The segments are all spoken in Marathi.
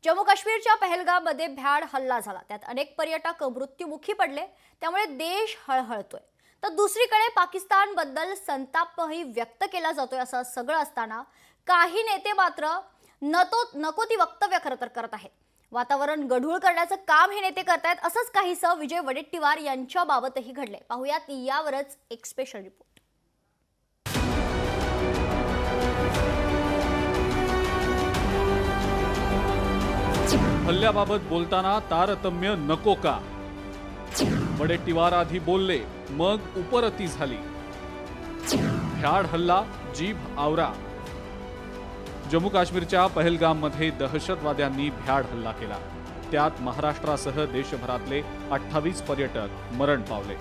जम्मू काश्मीरच्या पहलगाममध्ये भ्याड हल्ला झाला। त्यात अनेक पर्यटक मृत्युमुखी पडले, त्यामुळे देश हळहळतोय। तर दुसरीकडे पाकिस्तानबद्दल संतापही व्यक्त केला जातोय। असं सगळं असताना काही नेते मात्र नको ती वक्तव्य करत आहेत। वातावरण गढूळ करण्याचं काम हे नेते करतायत। असंच काहीसं विजय वडेट्टीवार यांच्या बाबतही घडले। पाहूयात यावरच एक स्पेशल रिपोर्ट। हल्ल्याबाबत बोलताना तारतम्य नको का? वडेट्टीवार आधी बोलले, मग उपरती झाली। भ्याड हल्ला, जीभ आवरा। जम्मू काश्मीरच्या पहलगाममध्ये दहशतवाद्यांनी भ्याड हल्ला केला। त्यात महाराष्ट्रासह देशभरातले 28 पर्यटक मरण पावले।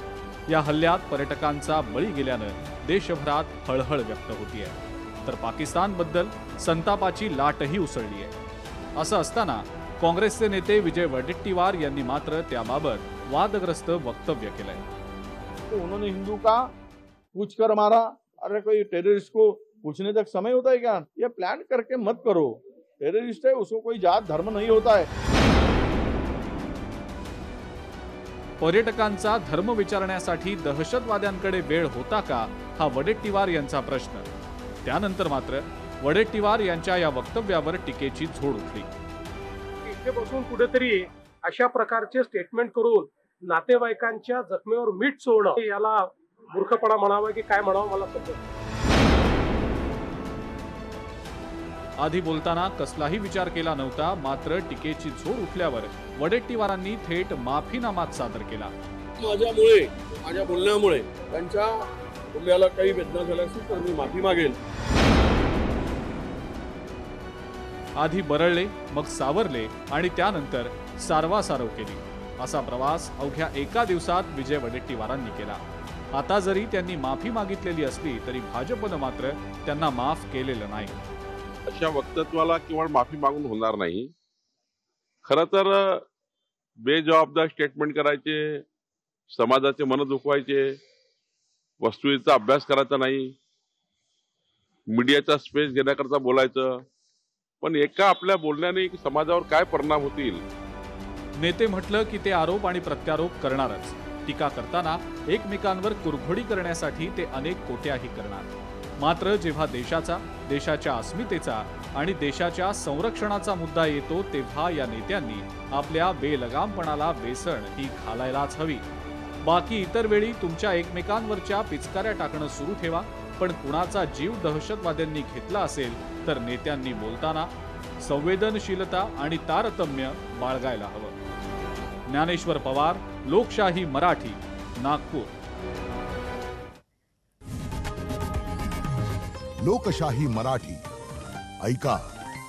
या हल्ल्यात पर्यटकांचा बळी गेल्यानं देशभरात हळहळ व्यक्त होतीये, तर पाकिस्तानबद्दल संतापाची लाटही उसळली आहे। असं असताना काँग्रेसचे नेते विजय वडेट्टीवार यांनी मात्र त्याबाबत वादग्रस्त वक्तव्य केलंय। तो उन्होंने हिंदू का पूछ कर मारा। अरे कोई टेररिस्ट को पूछने तक समय होता है क्या? ये प्लान करके मत करो। टेररिस्ट है, उसको कोई जात धर्म नहीं होता है। पर्यटकांचा धर्म विचारण्यासाठी दहशतवाद्यांकडे वेळ होता का, हा वडेट्टीवार यांचा प्रश्न। त्यानंतर मात्र वडेट्टीवार यांच्या या वक्तव्यावर टीकेची झोड उठली। इथे बसून कुठेतरी अशा प्रकारचे स्टेटमेंट करून नातेवाईकांच्या जखमेवर मीठ चोळणं, याला मूर्खपणा म्हणावा की काय म्हणावं मला समजत नाही। आधी बोलताना कसलाही विचार केला नव्हता, मात्र टीकेची झोड उठल्यावर वडेट्टीवारांनी थेट माफीनामाच सादर केला। माझ्या बोलण्यामुळे त्यांच्या कुटुंबाला काही वेदना झाल्या असेल तर मी माफी मागेल। आधी बरळले, मग सावरले आणि त्यानंतर सारवासारव केली। असा प्रवास अवघ्या एका दिवसात विजय वडेट्टीवारांनी केला। आता जरी त्यांनी माफी मागितलेली असली तरी भाजपनं मात्र त्यांना माफ केलेलं नाही। अशा वक्तव्याला केवळ माफी मागून होणार नाही। खरं तर बेजबाबदार स्टेटमेंट करायचे, समाजाचे मन दुखवायचे, वस्तुस्थितीचा अभ्यास करायचा नाही, मीडियाचा स्पेस घेण्याकरता बोलायचं, पण एका आपल्या बोलण्याने समाजावर काय परिणाम होतील। नेते म्हटलं की ते आरोप आणि प्रत्यारोप करणारच। टीका करताना एकमेकांवर कुरघोडी करण्यासाठी ते अनेक कोट्याही करणार। मात्र जेव्हा देशाच्या अस्मितेचा आणि देशाच्या संरक्षणाचा मुद्दा येतो, तेव्हा या नेत्यांनी आपल्या बेलगामपणाला बेसण ही घालायलाच हवी। बाकी इतर वेळी तुमच्या एकमेकांवरच्या पिचकाऱ्या टाकणं सुरू ठेवा, पण कुणाचा जीव दहशतवाद्यांनी घेतला असेल तर नेत्यांनी बोलताना संवेदनशीलता आणि तारतम्य बाळगायला हवं। ज्ञानेश्वर पवार, लोकशाही मराठी, नागपूर। लोकशाही मराठी ऐका,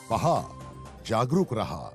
पहा, जागरूक रहा।